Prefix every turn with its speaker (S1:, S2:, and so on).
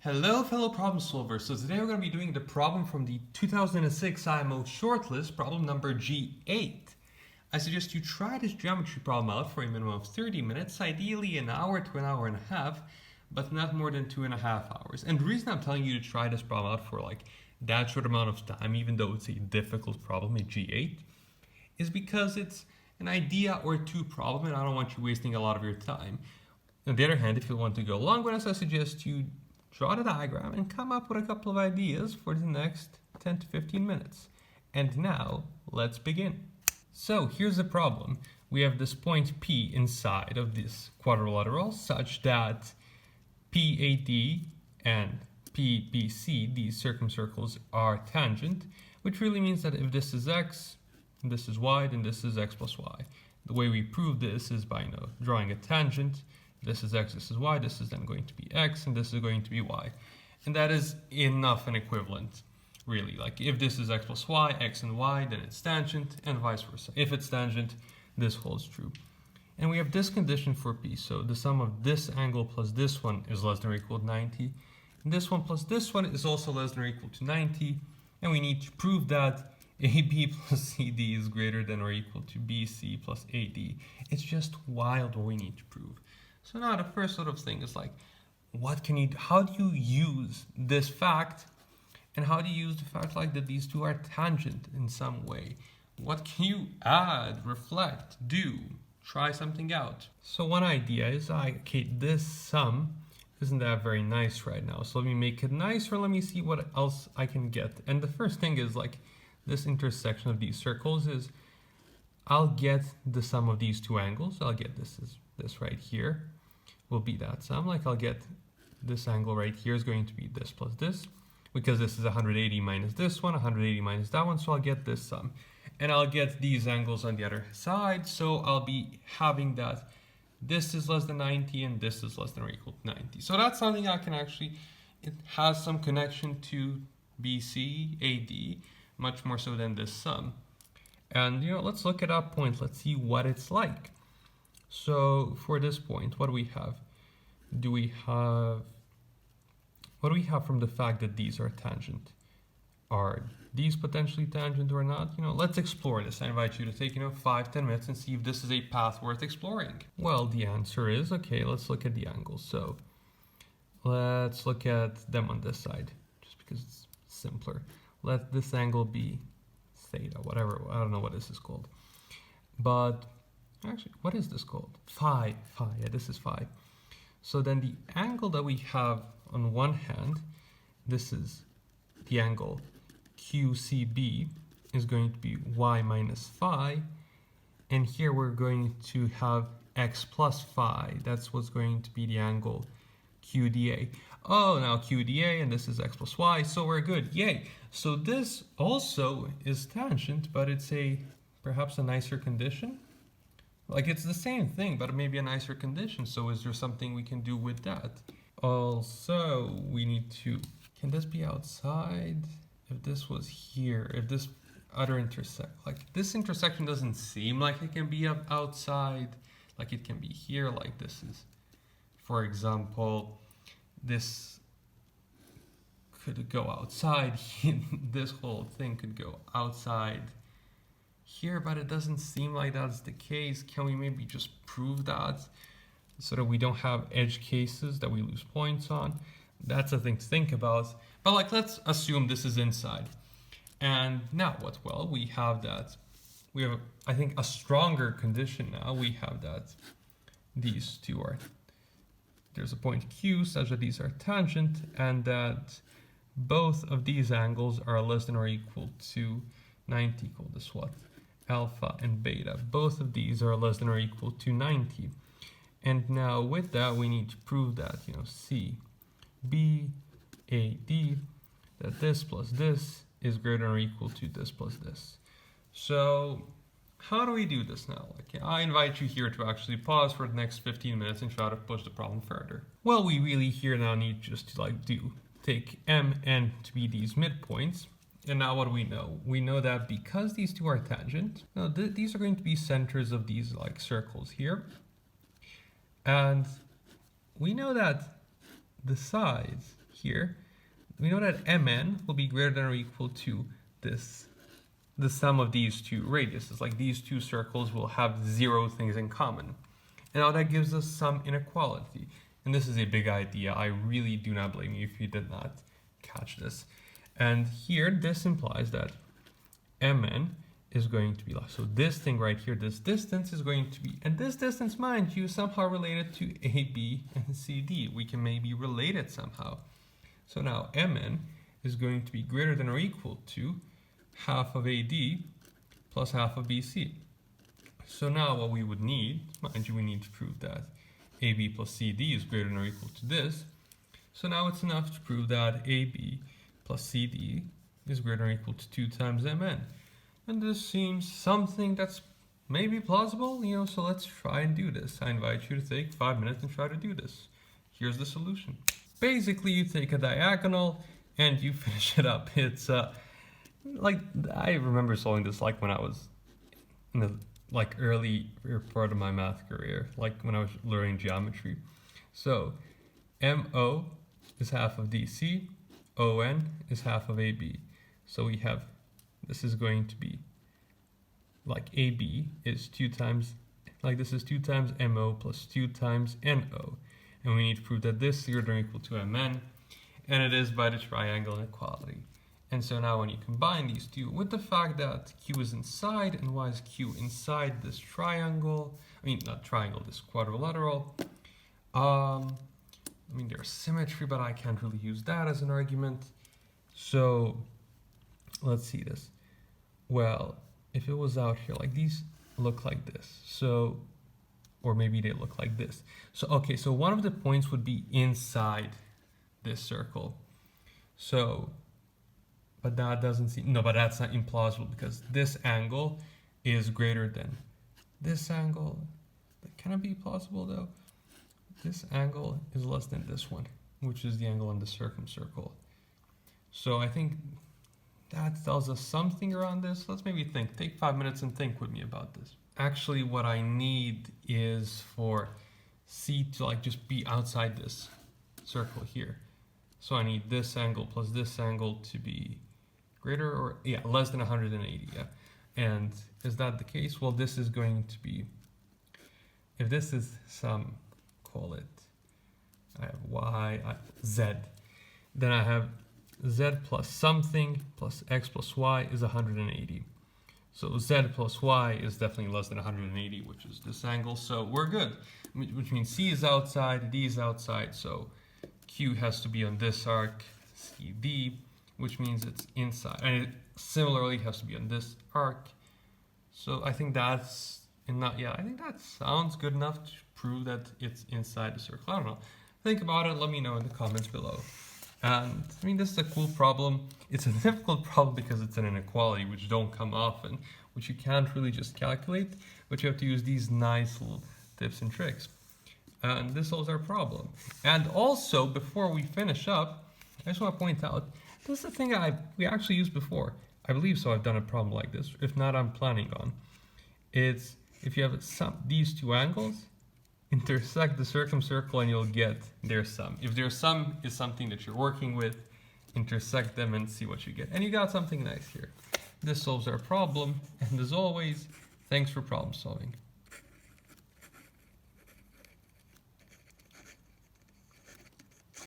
S1: Hello fellow problem solvers. So today we're going to be doing the problem from the 2006 IMO shortlist, problem number G8. I suggest you try this geometry problem out for a minimum of 30 minutes, ideally an hour to an hour and a half, but not more than 2.5 hours. And the reason I'm telling you to try this problem out for like that short amount of time, even though it's a difficult problem, a G8, is because it's an idea or two problem and I don't want you wasting a lot of your time. On the other hand, if you want to go along with us, I suggest you draw the diagram and come up with a couple of ideas for the next 10 to 15 minutes. And now, let's begin. So here's the problem. We have this point P inside of this quadrilateral such that PAD and PBC, these circumcircles, are tangent, which really means that if this is x, and this is y, then this is x plus y. The way we prove this is by drawing a tangent. This is x, this is y, this is then going to be x, and this is going to be y. And that is enough and equivalent, really. Like if this is x plus y, x and y, then it's tangent, and vice versa. If it's tangent, this holds true. And we have this condition for P, so the sum of this angle plus this one is less than or equal to 90. And this one plus this one is also less than or equal to 90. And we need to prove that AB plus CD is greater than or equal to BC plus AD. It's just wild what we need to prove. So now the first sort of thing is like, how do you use this fact, and how do you use the fact like that these two are tangent in some way? What can you add, reflect, do, try something out? So one idea is, okay, this sum isn't that very nice right now. So let me make it nicer, let me see what else I can get. And the first thing is like, this intersection of these circles is, I'll get the sum of these two angles. I'll get this right here will be that sum. Like I'll get this angle right here is going to be this plus this, because this is 180 minus this one, 180 minus that one, so I'll get this sum. And I'll get these angles on the other side, so I'll be having that this is less than 90 and this is less than or equal to 90. So that's something I can actually, it has some connection to BC, AD, much more so than this sum. And let's look at that point, let's see what it's like. So for this point, what do we have? What do we have from the fact that these are tangent? Are these potentially tangent or not? Let's explore this. I invite you to take 5-10 minutes and see if this is a path worth exploring. Well, the answer is, okay, let's look at the angles. So let's look at them on this side, just because it's simpler. Let this angle be theta, whatever, I don't know what this is called. But actually, what is this called? Phi, yeah, this is phi. So then the angle that we have on one hand, this is the angle QCB, is going to be y minus phi. And here we're going to have x plus phi. That's what's going to be the angle QDA. Oh, now QDA, and this is x plus y, so we're good, yay. So this also is tangent, but it's perhaps a nicer condition. Like it's the same thing, but maybe a nicer condition. So is there something we can do with that? Also, we need to, can this be outside? If this was here, if this other like this intersection doesn't seem like it can be outside, like it can be here, like this is, for example, this could go outside, this whole thing could go outside here, but it doesn't seem like that's the case. Can we maybe just prove that so that we don't have edge cases that we lose points on? That's a thing to think about. But like, let's assume this is inside. And now what? Well, we have that. We have, I think, a stronger condition now. We have that these two are, there's a point Q such that these are tangent, and that both of these angles are less than or equal to 90, called this what? Alpha and beta. Both of these are less than or equal to 90. And now with that, we need to prove that, C, B, A, D, that this plus this is greater or equal to this plus this. So how do we do this now? Like, I invite you here to actually pause for the next 15 minutes and try to push the problem further. Well, we really here now need just to take M, N to be these midpoints. And now what do we know? We know that because these two are tangent, these are going to be centers of these like circles here. And we know that the sides here, we know that Mn will be greater than or equal to this, the sum of these two radiuses. Like these two circles will have 0 things in common. And now that gives us some inequality. And this is a big idea. I really do not blame you if you did not catch this. And here, this implies that Mn is going to be less. So this thing right here, this distance is going to be, and this distance, mind you, somehow related to AB and CD. We can maybe relate it somehow. So now Mn is going to be greater than or equal to half of AD plus half of BC. So now what we would need, mind you, we need to prove that AB plus CD is greater than or equal to this. So now it's enough to prove that AB plus CD is greater than or equal to 2 times Mn. And this seems something that's maybe plausible, so let's try and do this. I invite you to take 5 minutes and try to do this. Here's the solution. Basically, you take a diagonal and you finish it up. It's like, I remember solving this like when I was in the early part of my math career, like when I was learning geometry. So MO is half of DC, ON is half of AB. So we have, this is going to be like AB is 2 times, like this is 2 times MO plus 2 times NO. And we need to prove that this is greater than or equal to Mn, and it is by the triangle inequality. And so now when you combine these two with the fact that Q is inside, and why is Q inside this triangle, not triangle, this quadrilateral, there's symmetry, but I can't really use that as an argument. So let's see this. Well, if it was out here, like these look like this. So, or maybe they look like this. So, okay, so one of the points would be inside this circle. So, but that doesn't seem, no, but that's not implausible because this angle is greater than this angle. Can it be plausible though? This angle is less than this one, which is the angle on the circumcircle. So I think that tells us something around this. Let's maybe think, take 5 minutes and think with me about this. Actually, what I need is for C to just be outside this circle here. So I need this angle plus this angle to be greater or, less than 180, And is that the case? Well, this is going to be, if this is some, call it, I have Y, Z, then I have Z plus something plus X plus Y is 180. So Z plus Y is definitely less than 180, which is this angle. So we're good, which means C is outside, D is outside. So Q has to be on this arc, CD, which means it's inside. And it similarly has to be on this arc. So I think that's, I think that sounds good enough to prove that it's inside the circle. I don't know. Think about it. Let me know in the comments below. And this is a cool problem. It's a difficult problem because it's an inequality, which don't come often, which you can't really just calculate, but you have to use these nice little tips and tricks. And this solves our problem. And also, before we finish up, I just want to point out, this is a thing we actually used before. I believe so. I've done a problem like this. If not, I'm planning on. It's if you have these two angles, intersect the circumcircle and you'll get their sum. If their sum is something that you're working with, intersect them and see what you get. And you got something nice here. This solves our problem. And as always, thanks for problem solving.